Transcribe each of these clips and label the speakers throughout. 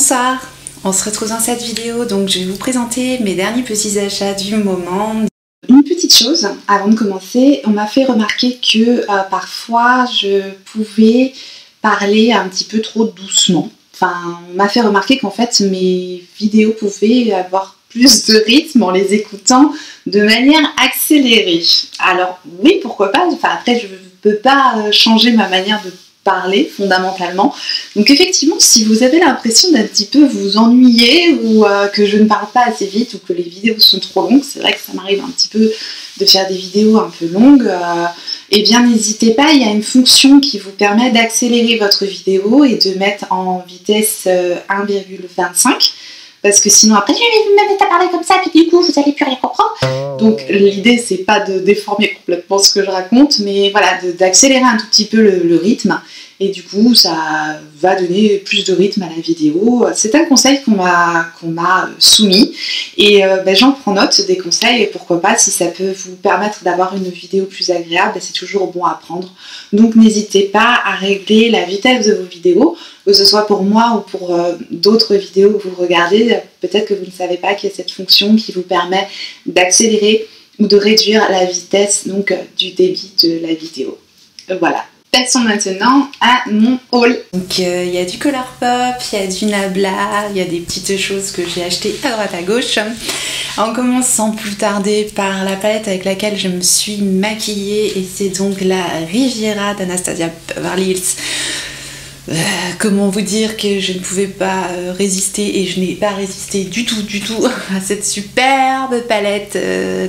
Speaker 1: Bonsoir, on se retrouve dans cette vidéo, donc je vais vous présenter mes derniers petits achats du moment. Une petite chose, avant de commencer, on m'a fait remarquer que parfois je pouvais parler un petit peu trop doucement. Enfin, on m'a fait remarquer qu'en fait mes vidéos pouvaient avoir plus de rythme en les écoutant de manière accélérée. Alors oui, pourquoi pas, enfin après je ne peux pas changer ma manière de parler fondamentalement. Donc effectivement, si vous avez l'impression d'un petit peu vous ennuyer ou que je ne parle pas assez vite ou que les vidéos sont trop longues, c'est vrai que ça m'arrive un petit peu de faire des vidéos un peu longues, eh bien n'hésitez pas, il y a une fonction qui vous permet d'accélérer votre vidéo et de mettre en vitesse 1,25. Parce que sinon après je vais me mettre à parler comme ça puis du coup vous allez plus rien comprendre. Donc l'idée c'est pas de déformer complètement ce que je raconte, mais voilà, d'accélérer un tout petit peu le rythme, et du coup ça va donner plus de rythme à la vidéo. C'est un conseil qu'on m'a soumis, et j'en prends note des conseils, et pourquoi pas, si ça peut vous permettre d'avoir une vidéo plus agréable, c'est toujours bon à prendre. Donc n'hésitez pas à régler la vitesse de vos vidéos, que ce soit pour moi ou pour d'autres vidéos que vous regardez. Peut-être que vous ne savez pas qu'il y a cette fonction qui vous permet d'accélérer ou de réduire la vitesse donc du débit de la vidéo. Voilà. Passons maintenant à mon haul. Donc il y a du Colourpop, il y a du Nabla, il y a des petites choses que j'ai achetées à droite à gauche. On commence sans plus tarder par la palette avec laquelle je me suis maquillée, et c'est donc la Riviera d'Anastasia Beverly Hills. Comment vous dire que je ne pouvais pas résister, et je n'ai pas résisté du tout à cette superbe palette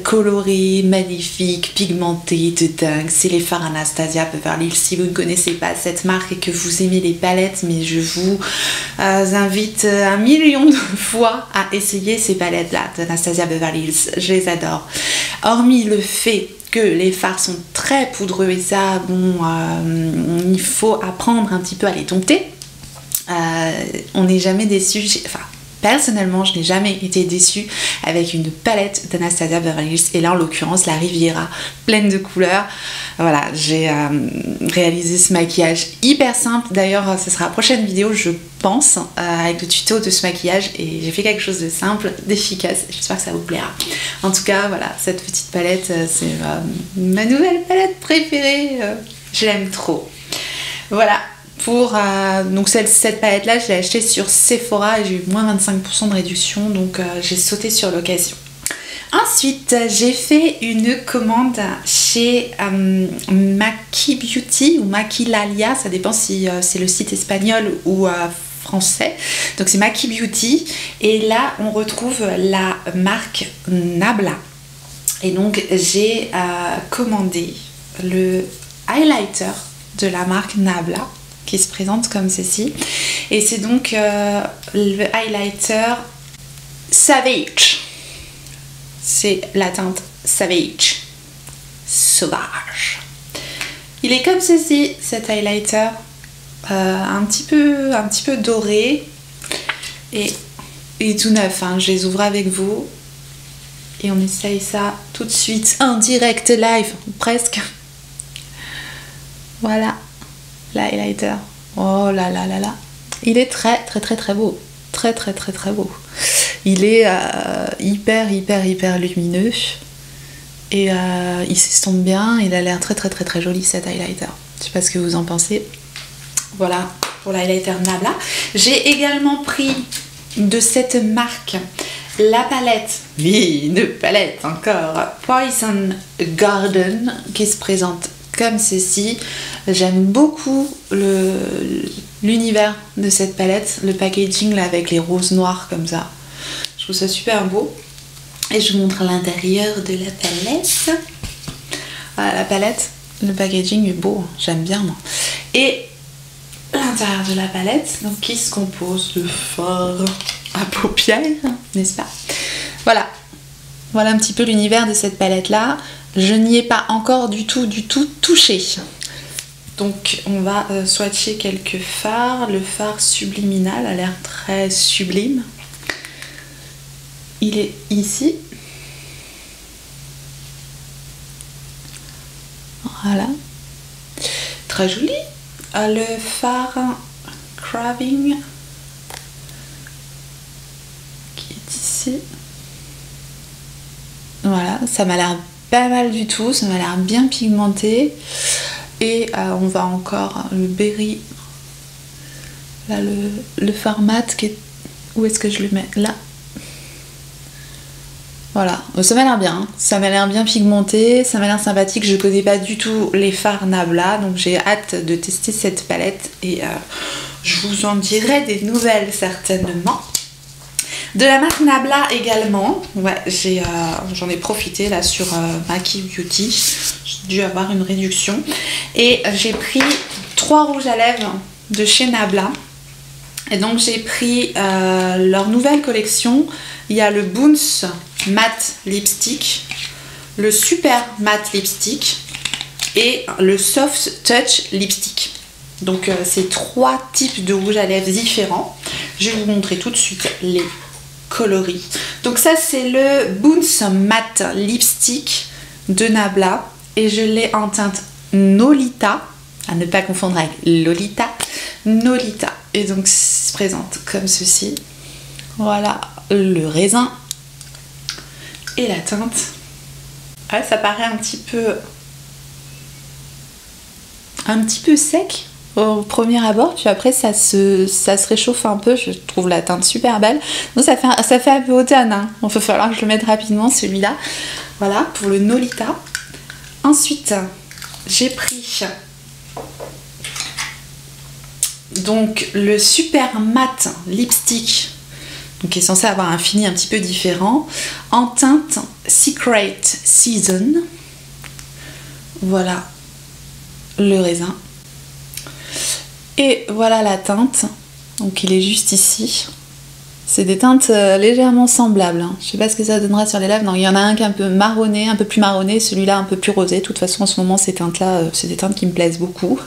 Speaker 1: colorée, magnifique, pigmentée de dingue. C'est les fards Anastasia Beverly Hills. Si vous ne connaissez pas cette marque et que vous aimez les palettes, mais je vous invite 1 million de fois à essayer ces palettes là d'Anastasia Beverly Hills. Je les adore. Hormis le fait que les fards sont très poudreux, et ça, bon, il faut apprendre un petit peu à les dompter. On n'est jamais déçu. Enfin, personnellement, je n'ai jamais été déçue avec une palette d'Anastasia Beverly Hills, et là, en l'occurrence, la Riviera, pleine de couleurs. Voilà, j'ai réalisé ce maquillage hyper simple. D'ailleurs, ce sera la prochaine vidéo, je pense, avec le tuto de ce maquillage, et j'ai fait quelque chose de simple, d'efficace. J'espère que ça vous plaira. En tout cas, voilà, cette petite palette, c'est ma nouvelle palette préférée. Je l'aime trop. Voilà. Pour donc cette palette là, je l'ai achetée sur Sephora et j'ai eu moins 25% de réduction, donc j'ai sauté sur l'occasion. Ensuite, j'ai fait une commande chez Maki Beauty ou Maquilalia, ça dépend si c'est le site espagnol ou français. Donc c'est Maki Beauty, et là on retrouve la marque Nabla, et donc j'ai commandé le highlighter de la marque Nabla qui se présente comme ceci, et c'est donc le highlighter Savage. C'est la teinte Savage, sauvage. Il est comme ceci, cet highlighter, un petit peu doré, et il est tout neuf, hein. Je les ouvre avec vous et on essaye ça tout de suite en direct live, presque. Voilà, l'highlighter. Oh là là là là, il est très beau, très beau. Il est hyper lumineux, et il s'estompe bien. Il a l'air très joli, cet highlighter. Je sais pas ce que vous en pensez. Voilà pour l'highlighter Nabla. J'ai également pris de cette marque la palette, oui, une palette encore, Poison Garden, qui se présente comme ceci. J'aime beaucoup l'univers de cette palette, le packaging là avec les roses noires comme ça. Je trouve ça super beau. Et je vous montre l'intérieur de la palette. Voilà la palette, le packaging est beau, j'aime bien moi. Et l'intérieur de la palette, donc qui se compose de fard à paupières, n'est-ce pas? Voilà. Voilà un petit peu l'univers de cette palette là. Je n'y ai pas encore du tout touché. Donc on va swatcher quelques fards. Le fard subliminal a l'air très sublime. Il est ici. Voilà. Très joli. Le fard Craving ceci. Voilà, ça m'a l'air pas mal du tout, ça m'a l'air bien pigmenté. Et on va encore le berry. Là, le format qui est... Où est-ce que je le mets? Là. Voilà, ça m'a l'air bien, hein. Ça m'a l'air bien pigmenté, ça m'a l'air sympathique. Je connais pas du tout les fards Nabla, donc j'ai hâte de tester cette palette et je vous en dirai des nouvelles certainement. De la marque Nabla également, ouais, j'en ai profité là sur Maki Beauty, j'ai dû avoir une réduction. Et j'ai pris 3 rouges à lèvres de chez Nabla. Et donc j'ai pris leur nouvelle collection. Il y a le Boons Matte Lipstick, le Super Matte Lipstick et le Soft Touch Lipstick. Donc c'est 3 types de rouge à lèvres différents. Je vais vous montrer tout de suite les coloris. Donc ça c'est le Boons Matte Lipstick de Nabla et je l'ai en teinte Nolita, à ne pas confondre avec Lolita. Nolita. Et donc ça se présente comme ceci. Voilà le raisin et la teinte. Ouais, ça paraît un petit peu sec au premier abord, puis après ça se réchauffe un peu. Je trouve la teinte super belle. Donc ça fait un peu automne, hein. Il va falloir que je le mette rapidement celui-là. Voilà pour le Nolita. Ensuite j'ai pris donc le Super Matte Lipstick, donc qui est censé avoir un fini un petit peu différent, en teinte Secret Season. Voilà le raisin. Et voilà la teinte. Donc il est juste ici. C'est des teintes légèrement semblables, hein. Je sais pas ce que ça donnera sur les lèvres. Non, il y en a un qui est un peu marronné, un peu plus marronné, celui-là un peu plus rosé. De toute façon en ce moment ces teintes-là, c'est des teintes qui me plaisent beaucoup.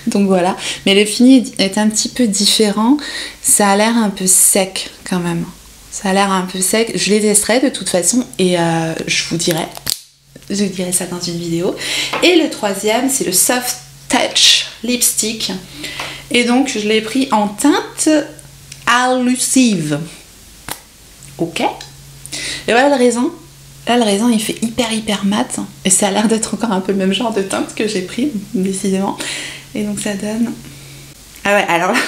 Speaker 1: Donc voilà. Mais le fini est un petit peu différent. Ça a l'air un peu sec quand même. Ça a l'air un peu sec. Je les testerai de toute façon et je vous dirai ça dans une vidéo. Et le troisième, c'est le Soft Touch Lipstick. Et donc je l'ai pris en teinte Allusive. Ok. Et voilà le raisin. Là le raisin il fait hyper mat. Et ça a l'air d'être encore un peu le même genre de teinte que j'ai pris, décidément. Et donc ça donne... Ah ouais, alors là...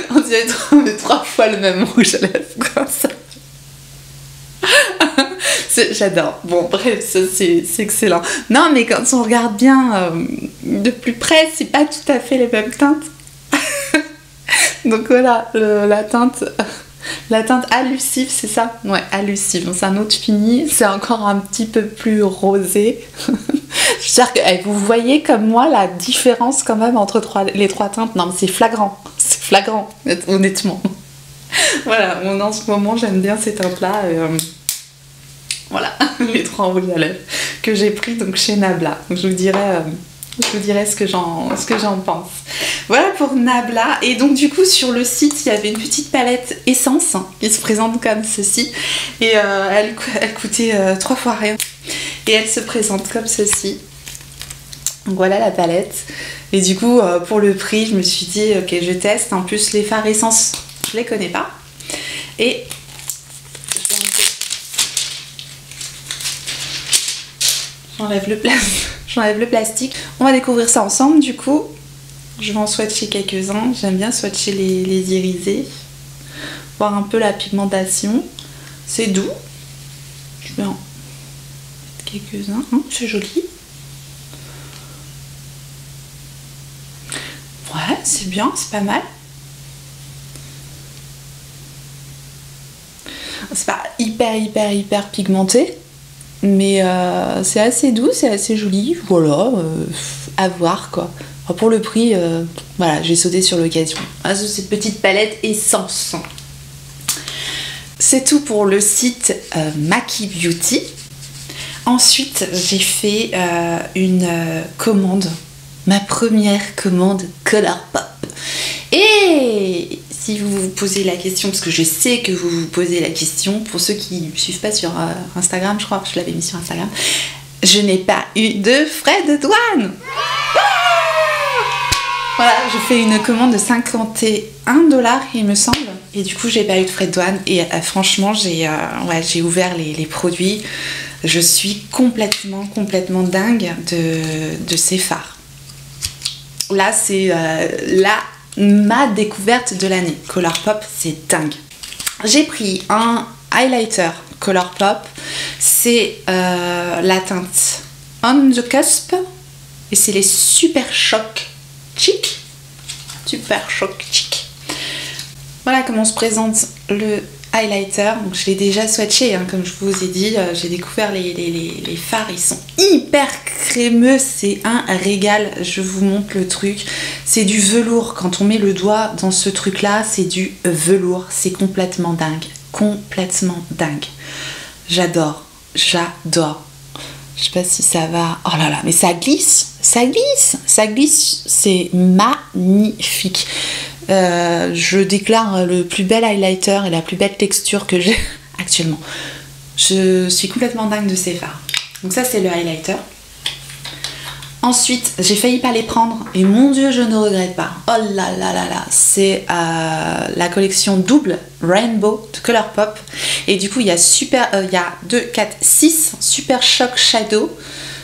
Speaker 1: On dirait 3 fois le même rouge à lèvres comme ça. J'adore. Bon, bref, ça c'est excellent. Non, mais quand on regarde bien de plus près, c'est pas tout à fait les mêmes teintes. Donc voilà, la teinte Allusive, c'est ça? Ouais, Allusive. C'est un autre fini, c'est encore un petit peu plus rosé. J'espère que vous voyez comme moi la différence quand même entre les 3 teintes. Non, mais c'est flagrant, honnêtement. Voilà, en ce moment j'aime bien ces teintes-là. Voilà, les 3 rouges à lèvres que j'ai pris donc chez Nabla. Donc je vous dirai ce que j'en pense. Voilà pour Nabla. Et donc du coup sur le site il y avait une petite palette essence qui se présente comme ceci. Et elle coûtait 3 fois rien. Et elle se présente comme ceci. Donc voilà la palette. Et du coup pour le prix je me suis dit ok je teste. En plus les fards essence je les connais pas. Et j'enlève le plastique. On va découvrir ça ensemble du coup. Je vais en swatcher quelques-uns. J'aime bien swatcher les irisés. Voir un peu la pigmentation. C'est doux. Je vais en mettre quelques-uns. C'est joli. Ouais, c'est bien, c'est pas mal. C'est pas hyper pigmenté. Mais c'est assez doux, c'est assez joli, voilà, à voir quoi. Enfin, pour le prix, voilà, j'ai sauté sur l'occasion. Cette petite palette essence. C'est tout pour le site Maki Beauty. Ensuite, j'ai fait une commande, ma première commande Colourpop. Et si vous vous posez la question, parce que je sais que vous vous posez la question, pour ceux qui ne me suivent pas sur Instagram, je crois que je l'avais mis sur Instagram, je n'ai pas eu de frais de douane. Voilà, je fais une commande de 51 $, il me semble, Et du coup, j'ai pas eu de frais de douane. Et franchement, j'ai ouvert les produits. Je suis complètement dingue de ces fards. Là, c'est ma découverte de l'année. Colourpop, c'est dingue. J'ai pris un highlighter Colourpop. C'est la teinte On the Cusp. Et c'est les Super Shock Chic. Super Shock Chic. Voilà comment se présente le highlighter. Donc je l'ai déjà swatché, hein, comme je vous ai dit. J'ai découvert les fards. Ils sont hyper crémeux. C'est un régal. Je vous montre le truc. C'est du velours. Quand on met le doigt dans ce truc-là, c'est du velours. C'est complètement dingue. Complètement dingue. J'adore. J'adore. Je sais pas si ça va... Oh là là, mais ça glisse. Ça glisse. Ça glisse. C'est magnifique. Je déclare le plus bel highlighter et la plus belle texture que j'ai actuellement. Je suis complètement dingue de ces fards. Donc ça, c'est le highlighter. Ensuite, j'ai failli pas les prendre et mon Dieu, je ne regrette pas. Oh là là là là, c'est la collection double Rainbow de Colourpop. Et du coup, il y a 2, 4, 6 Super Shock Shadow.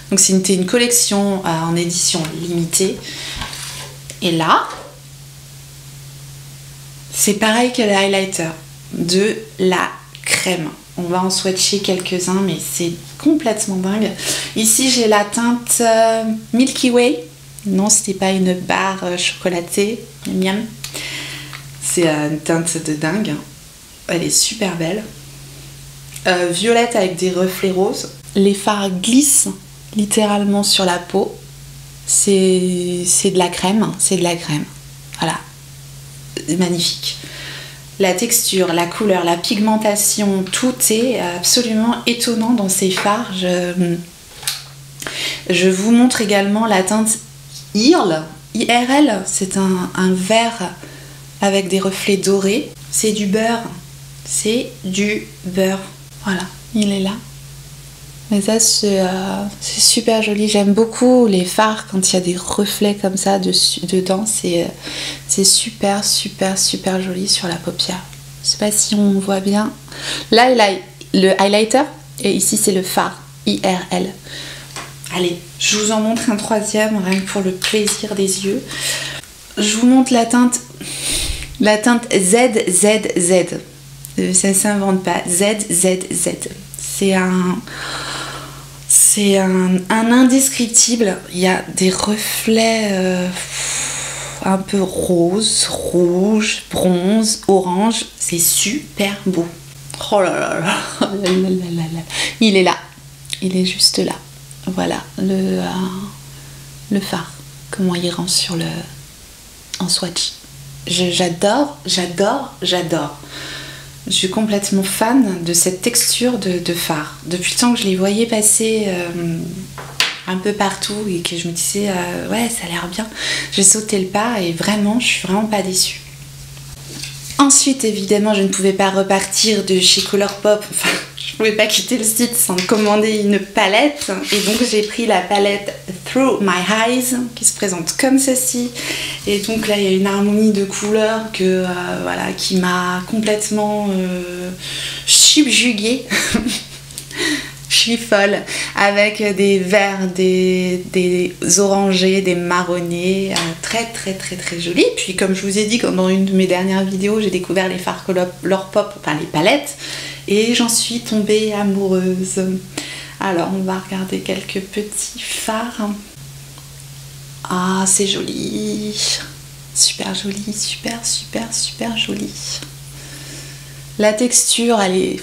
Speaker 1: Donc c'était une collection en édition limitée. Et là, c'est pareil que le highlighter, de la crème. On va en swatcher quelques-uns, mais c'est complètement dingue. Ici, j'ai la teinte Milky Way. Non, c'était pas une barre chocolatée. Miam. C'est une teinte de dingue. Elle est super belle. Violette avec des reflets roses. Les fards glissent littéralement sur la peau. C'est de la crème. C'est de la crème. Voilà. Magnifique. La texture, la couleur, la pigmentation, tout est absolument étonnant dans ces fards. Je vous montre également la teinte IRL. C'est un vert avec des reflets dorés. C'est du beurre. C'est du beurre. Voilà, il est là. Mais ça, c'est super joli. J'aime beaucoup les fards quand il y a des reflets comme ça dedans. C'est super joli sur la paupière. Je sais pas si on voit bien. Là, le highlighter. Et ici, c'est le fard. IRL. Allez, je vous en montre un troisième, rien que pour le plaisir des yeux. Je vous montre la teinte ZZZ. Ça ne s'invente pas. ZZZ. C'est un indescriptible. Il y a des reflets un peu rose, rouge, bronze, orange. C'est super beau. Oh là là là. Il est là. Il est juste là. Voilà le fard. Comment il rend sur en swatch. J'adore. Je suis complètement fan de cette texture de fard. Depuis le temps que je les voyais passer un peu partout et que je me disais ouais, ça a l'air bien, j'ai sauté le pas et vraiment, je suis vraiment pas déçue. Ensuite, évidemment, je ne pouvais pas repartir de chez Colourpop. Enfin, je pouvais pas quitter le site sans commander une palette. Et donc, j'ai pris la palette Through My Eyes qui se présente comme ceci. Et donc là, il y a une harmonie de couleurs voilà, qui m'a complètement subjuguée. Je suis folle, avec des verts, des orangés, des marronnés, très jolis. Puis comme je vous ai dit, dans une de mes dernières vidéos, j'ai découvert les fards Colourpop, enfin les palettes, et j'en suis tombée amoureuse. Alors on va regarder quelques petits fards. Ah, c'est joli, super joli, super joli. La texture, elle est...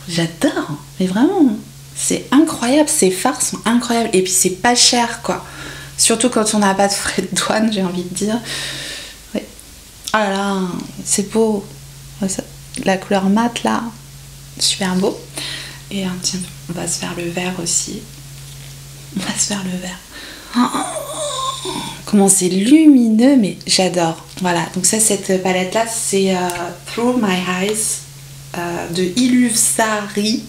Speaker 1: J'adore, mais vraiment... C'est incroyable, ces fards sont incroyables. Et puis c'est pas cher, quoi. Surtout quand on n'a pas de frais de douane, j'ai envie de dire. Ouais. Oh là là, c'est beau. La couleur mate, là, super beau. Et tiens, on va se faire le vert aussi. On va se faire le vert. Oh, comment c'est lumineux, mais j'adore. Voilà, donc ça, cette palette-là, c'est Through My Eyes de Illusory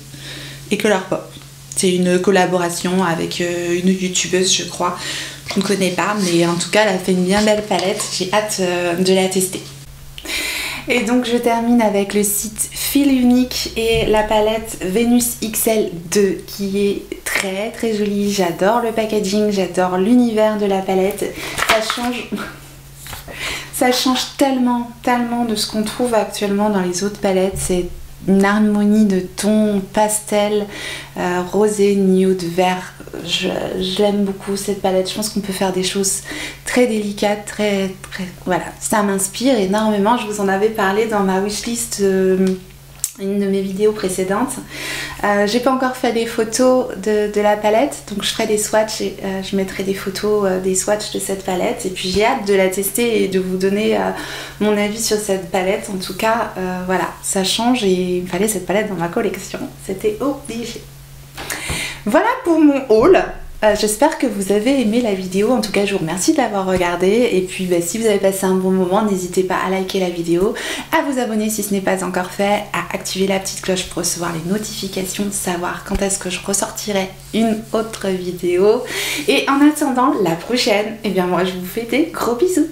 Speaker 1: et Colourpop. C'est une collaboration avec une youtubeuse, je crois. Je ne connais pas, mais en tout cas, elle a fait une bien belle palette. J'ai hâte de la tester. Et donc je termine avec le site Fil Unique et la palette Venus XL2 qui est très très jolie. J'adore le packaging, j'adore l'univers de la palette. Ça change tellement de ce qu'on trouve actuellement dans les autres palettes. C'est une harmonie de tons pastel, rosé, nude, vert. Je l'aime beaucoup cette palette. Je pense qu'on peut faire des choses très délicates, très voilà. Ça m'inspire énormément. Je vous en avais parlé dans ma wishlist. Une de mes vidéos précédentes. J'ai pas encore fait des photos de la palette, donc je ferai des swatchs et je mettrai des photos des swatchs de cette palette, et puis j'ai hâte de la tester et de vous donner mon avis sur cette palette. En tout cas voilà, ça change et il me fallait cette palette dans ma collection, c'était obligé. Voilà pour mon haul. J'espère que vous avez aimé la vidéo. En tout cas, je vous remercie de l'avoir regardée. Et puis, si vous avez passé un bon moment, n'hésitez pas à liker la vidéo, à vous abonner si ce n'est pas encore fait, à activer la petite cloche pour recevoir les notifications, savoir quand est-ce que je ressortirai une autre vidéo. Et en attendant la prochaine, eh bien moi, je vous fais des gros bisous.